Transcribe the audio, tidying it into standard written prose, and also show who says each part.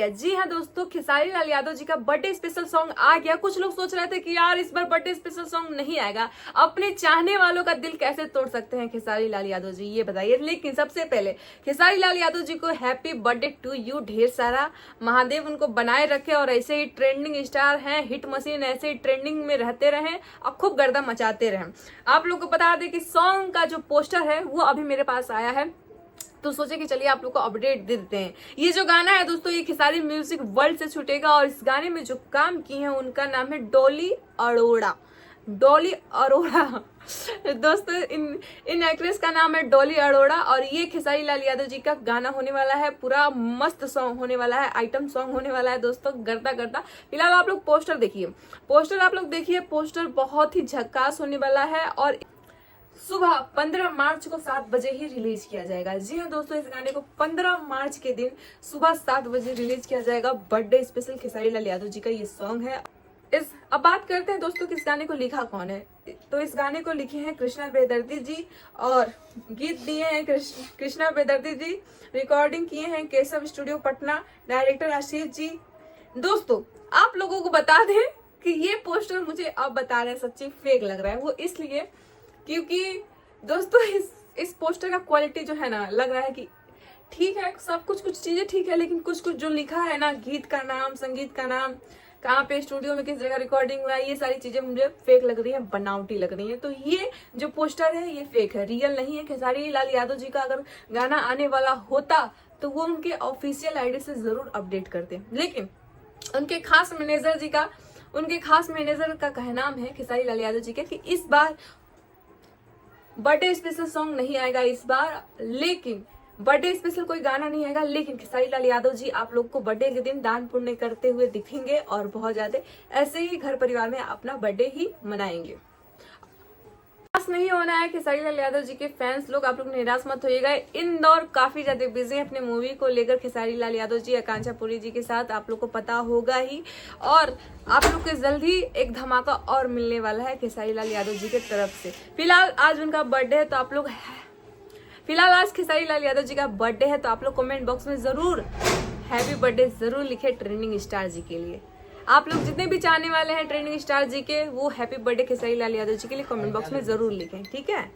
Speaker 1: गया। जी हाँ दोस्तों, खेसारी लाल यादव जी का बर्थडे स्पेशल सॉन्ग आ गया। कुछ लोग सोच रहे थे कि यार इस बार बर्थडे स्पेशल सॉन्ग नहीं आएगा, अपने चाहने वालों का दिल कैसे तोड़ सकते हैं खेसारी लाल यादव जी, ये बताइए। लेकिन सबसे पहले खेसारी लाल यादव जी को हैप्पी बर्थडे टू यू, ढेर सारा महादेव उनको बनाए रखे और ऐसे ही ट्रेंडिंग स्टार हैं, हिट मशीन, ऐसे ही ट्रेंडिंग में रहते रहें और खूब गर्दा मचाते रहें। आप लोग को बता दें कि सॉन्ग का जो पोस्टर है वो अभी मेरे पास आया है, तो सोचे कि चलिए आप लोग को अपडेट दे देते हैं। ये जो गाना है दोस्तों, ये खेसारी म्यूजिक वर्ल्ड से छूटेगा और इस गाने में जो काम किए हैं उनका नाम है डॉली अरोड़ा। डॉली अरोड़ा दोस्तों, इन एक्ट्रेस का नाम है डॉली अरोड़ा और ये खेसारी लाल यादव जी का गाना होने वाला है। पूरा मस्त सॉन्ग होने वाला है, आइटम सॉन्ग होने वाला है दोस्तों, गर्दा गर्दा। फिलहाल आप लोग पोस्टर देखिए, पोस्टर बहुत ही झक्कास होने वाला है और सुबह 15 मार्च को 7 बजे ही रिलीज किया जाएगा। जी हाँ दोस्तों, इस गाने को 15 मार्च के दिन सुबह 7 बजे रिलीज किया जाएगा। बर्थडे स्पेशल खेसारी लाल यादव जी का ये सॉन्ग है। अब बात करते हैं दोस्तों कि इस गाने को लिखा कौन है। तो इस गाने को लिखे हैं कृष्णा बेदर्दी जी और गीत दिए हैं कृष्णा बेदर्दी जी, रिकॉर्डिंग किए हैं केशव स्टूडियो पटना, डायरेक्टर आशीष जी। दोस्तों आप लोगों को बता दें कि ये पोस्टर मुझे अब बता रहे हैं सच्ची फेक लग रहा है, वो इसलिए क्योंकि दोस्तों इस पोस्टर का क्वालिटी जो है ना, लग रहा है कि ठीक है, सब कुछ चीजें ठीक है, लेकिन कुछ जो लिखा है ना, गीत का नाम, संगीत का नाम, कहाँ पे स्टूडियो में किस जगह रिकॉर्डिंग हुआ है, ये सारी चीजें मुझे फेक लग रही है, बनावटी लग रही है। तो ये जो पोस्टर है ये फेक है, रियल नहीं है। खेसारी लाल यादव जी का अगर गाना आने वाला होता तो वो उनके ऑफिशियल आईडी से जरूर अपडेट करते, लेकिन उनके खास मैनेजर का कहना है खेसारी लाल यादव जी का कि इस बार बर्थडे स्पेशल सॉन्ग नहीं आएगा इस बार, लेकिन बर्थडे स्पेशल कोई गाना नहीं आएगा, लेकिन खेसारी लाल यादव जी आप लोग को बर्थडे के दिन दान पुण्य करते हुए दिखेंगे और बहुत ज्यादा ऐसे ही घर परिवार में अपना बर्थडे ही मनाएंगे। निराश नहीं होना है खेसारी लाल यादव जी के फैंस लोग, आप लोग निराश मत होइएगा। इंदौर काफी ज्यादा बिजी है अपने मूवी को लेकर खेसारी लाल यादव जी, आकांक्षा पुरी जी के साथ, आप लोग को पता होगा ही। और आप लोग को जल्दी एक धमाका और मिलने वाला है खेसारी लाल यादव जी के तरफ से। फिलहाल आज उनका बर्थडे है, तो आप लोग आज खेसारी लाल यादव जी का बर्थडे है, तो आप लोग कमेंट बॉक्स में जरूर हैप्पी बर्थडे जरूर लिखे ट्रेंडिंग स्टार जी के लिए। आप लोग जितने भी चाहने वाले हैं ट्रेंडिंग स्टार जी के, वो हैप्पी बर्थडे खेसारी लाल यादव जी के लिए कमेंट बॉक्स में जरूर लिखें, ठीक है।